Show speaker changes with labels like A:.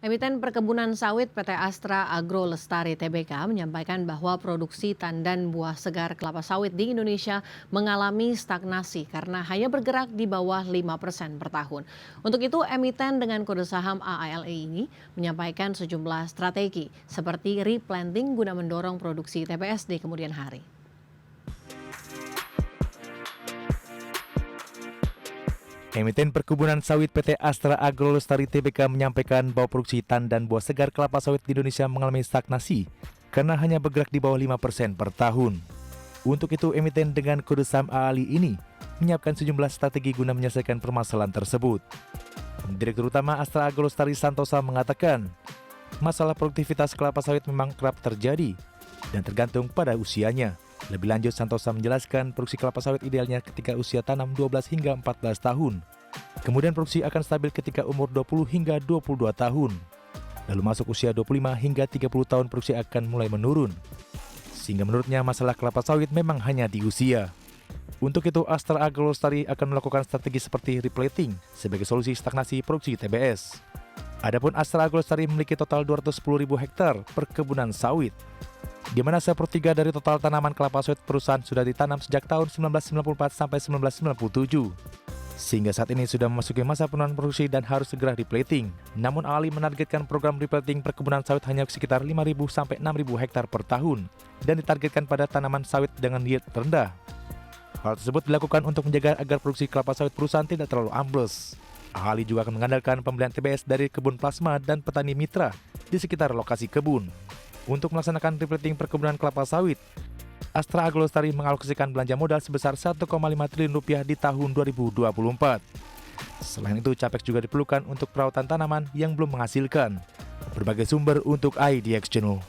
A: Emiten Perkebunan Sawit PT Astra Agro Lestari Tbk menyampaikan bahwa produksi tandan buah segar kelapa sawit di Indonesia mengalami stagnasi karena hanya bergerak di bawah 5% per tahun. Untuk itu, emiten dengan kode saham AALE ini menyampaikan sejumlah strategi seperti replanting guna mendorong produksi TBS di kemudian hari.
B: Emiten Perkebunan Sawit PT Astra Agro Lestari Tbk menyampaikan bahwa produksi tandan buah segar kelapa sawit di Indonesia mengalami stagnasi karena hanya bergerak di bawah 5% per tahun. Untuk itu, emiten dengan kode saham AALI ini menyiapkan sejumlah strategi guna menyelesaikan permasalahan tersebut. Direktur Utama Astra Agro Lestari Santosa mengatakan, masalah produktivitas kelapa sawit memang kerap terjadi dan tergantung pada usianya. Lebih lanjut, Santosa menjelaskan produksi kelapa sawit idealnya ketika usia tanam 12 hingga 14 tahun. Kemudian produksi akan stabil ketika umur 20 hingga 22 tahun. Lalu masuk usia 25 hingga 30 tahun produksi akan mulai menurun. Sehingga menurutnya masalah kelapa sawit memang hanya di usia. Untuk itu, Astra Agro Lestari akan melakukan strategi seperti replating sebagai solusi stagnasi produksi TBS. Adapun Astra Agro Lestari memiliki total 210.000 hektar perkebunan sawit, di mana 1/3 dari total tanaman kelapa sawit perusahaan sudah ditanam sejak tahun 1994 sampai 1997. Sehingga saat ini sudah memasuki masa penurunan produksi dan harus segera replating. Namun Ali menargetkan program replating perkebunan sawit hanya sekitar 5.000 sampai 6.000 hektar per tahun dan ditargetkan pada tanaman sawit dengan yield rendah. Hal tersebut dilakukan untuk menjaga agar produksi kelapa sawit perusahaan tidak terlalu ambles. Ali juga akan mengandalkan pembelian TBS dari kebun plasma dan petani mitra di sekitar lokasi kebun. Untuk melaksanakan replating perkebunan kelapa sawit, Astra Agro Lestari mengalokasikan belanja modal sebesar 1,5 triliun rupiah di tahun 2024. Selain itu, capex juga diperlukan untuk perawatan tanaman yang belum menghasilkan. Berbagai sumber untuk IDX Channel.